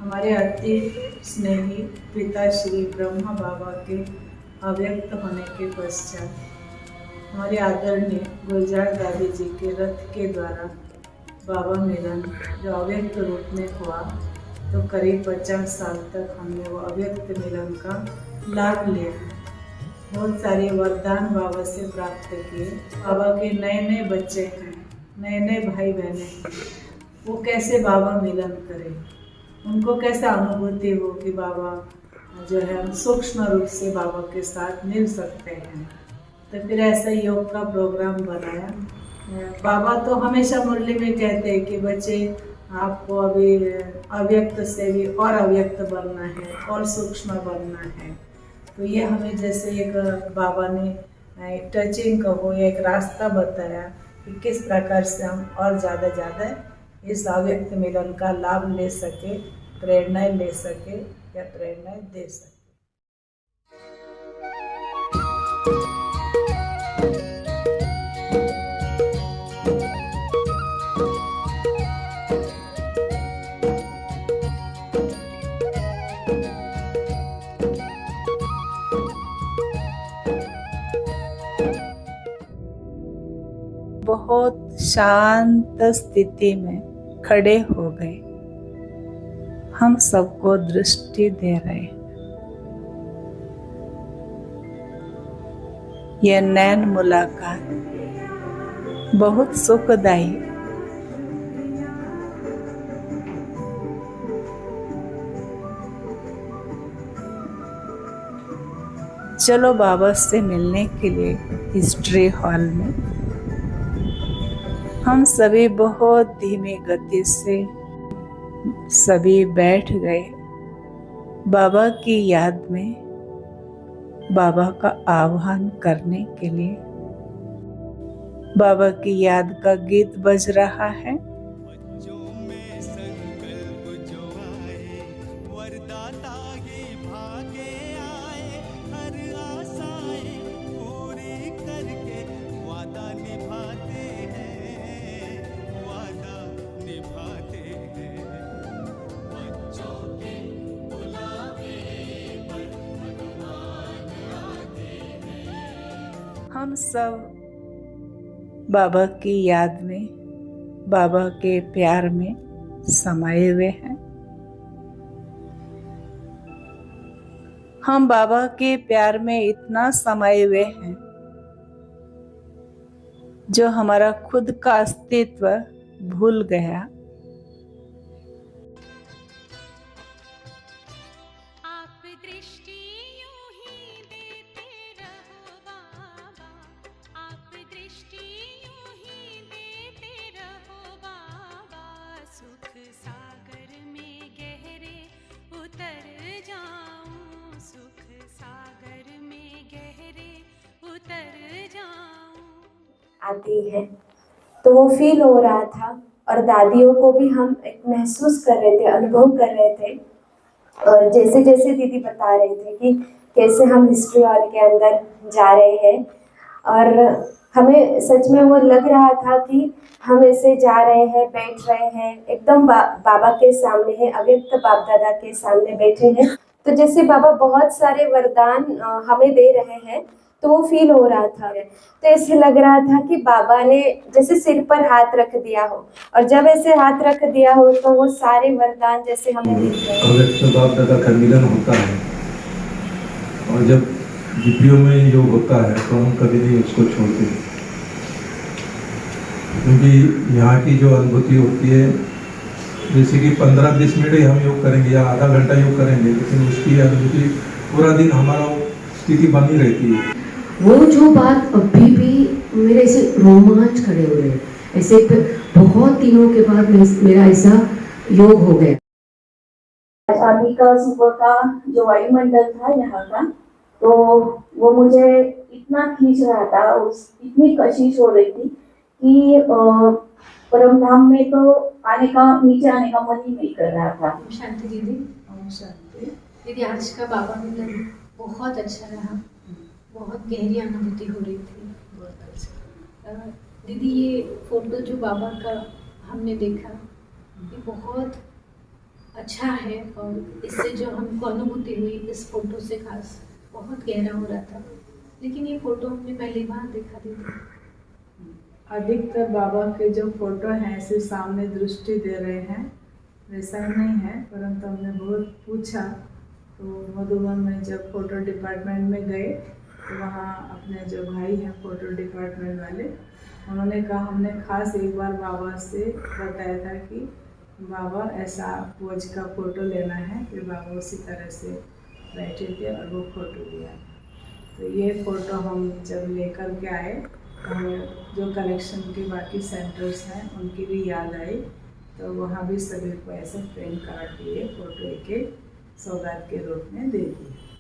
हमारे अति स्नेही पिता श्री ब्रह्मा बाबा के अव्यक्त होने के पश्चात हमारे आदरणीय गुलजार दादी जी के रथ के द्वारा बाबा मिलन जो अव्यक्त रूप में हुआ, तो करीब 50 साल तक हमने वो अव्यक्त मिलन का लाभ लिया। बहुत सारे वरदान बाबा से प्राप्त किए। बाबा के नए नए बच्चे हैं, नए नए भाई बहने हैं, वो कैसे बाबा मिलन करें, उनको कैसा अनुभूति हो कि बाबा जो है हम सूक्ष्म रूप से बाबा के साथ मिल सकते हैं। तो फिर ऐसा योग का प्रोग्राम बनाया। बाबा तो हमेशा मुरली में कहते हैं कि बच्चे आपको अभी अव्यक्त से भी और अव्यक्त बनना है और सूक्ष्म बनना है। तो ये हमें जैसे एक बाबा ने टचिंग कहो या एक रास्ता बताया कि किस प्रकार से हम और ज़्यादा इस अव्यक्त मिलन का लाभ ले सके, प्रेरणाएं ले सके या प्रेरणाएं दे सके। बहुत शांत स्थिति में खड़े हो गए, हम सबको दृष्टि दे रहे। यह नैन मुलाकात बहुत सुखदायी। चलो बाबा से मिलने के लिए हिस्ट्री हॉल में हम सभी बहुत धीमी गति से सभी बैठ गए। बाबा की याद में बाबा का आह्वान करने के लिए बाबा की याद का गीत बज रहा है। हम सब बाबा की याद में, बाबा के प्यार में समाये हुए हैं। हम बाबा के प्यार में इतना समाये हुए हैं जो हमारा खुद का अस्तित्व भूल गया। आती है तो वो फील हो रहा था और दादियों को भी हम एक महसूस कर रहे थे, अनुभव कर रहे थे। और जैसे जैसे दीदी बता रहे थे कि कैसे हम हिस्ट्री हॉल के अंदर जा रहे हैं, और हमें सच में वो लग रहा था कि हम ऐसे जा रहे हैं, बैठ रहे हैं, एकदम बाबा के सामने है, अव्यक्त बाप दादा के सामने बैठे हैं। तो जैसे बाबा बहुत सारे वरदान हमें दे रहे हैं, तो वो फील हो रहा था। तो ऐसे लग रहा था कि बाबा ने जैसे सिर पर हाथ रख दिया हो, और जब ऐसे हाथ रख दिया हो तो वो सारे वरदान जैसे हमें दिख रहे हैं। अव्यक्त बाप दादा का मिलन होता है, और जब जीपीओ में योग होता है तो हम कभी नहीं उसको छोड़ते, क्योंकि यहाँ की जो अनुभूति होती है, जैसे कि 15-20 मिनट ही हम योग करेंगे या आधा घंटा योग करेंगे, लेकिन उसकी अनुभूति पूरा दिन हमारा स्थिति बनी रहती है। वो जो बात अभी भी मेरे ऐसे रोमांच खड़े हो रहे, ऐसे बहुत दिनों के बाद मेरा ऐसा योग हो गया। शादी का सुबह का जो वायुमंडल था यहाँ का, तो वो मुझे इतना खींच रहा था, इतनी कशिश हो रही थी कि परम धाम में तो नीचे आने का मन ही नहीं कर रहा था। शांति दीदी, शांति दीदी, आज का बाबा मिलन बहुत अच्छा रहा, बहुत गहरी अनुभूति हो रही थी, बहुत अच्छा। दीदी, ये फोटो जो बाबा का हमने देखा, ये बहुत अच्छा है और इससे जो हमको अनुभूति हुई इस फोटो से खास बहुत गहरा हो रहा था। लेकिन ये फोटो हमने पहली बार देखा दीदी। अधिकतर बाबा के जो फोटो हैं ऐसे सामने दृष्टि दे रहे हैं, वैसा नहीं है, परंतु हमने बहुत पूछा तो मधुबन में जब फोटो डिपार्टमेंट में गए तो वहाँ अपने जो भाई हैं फोटो डिपार्टमेंट वाले, उन्होंने कहा हमने खास एक बार बाबा से बताया था कि बाबा ऐसा पोज का फ़ोटो लेना है, फिर बाबा उसी तरह से बैठे थे और वो फ़ोटो लिया। तो ये फ़ोटो हम जब लेकर के आए तो हमें जो कलेक्शन के बाकी सेंटर्स हैं उनकी भी याद आई, तो वहाँ भी सभी को ऐसे फ्रेम करा के ये फ़ोटो एक सौगात के रूप में दे दी।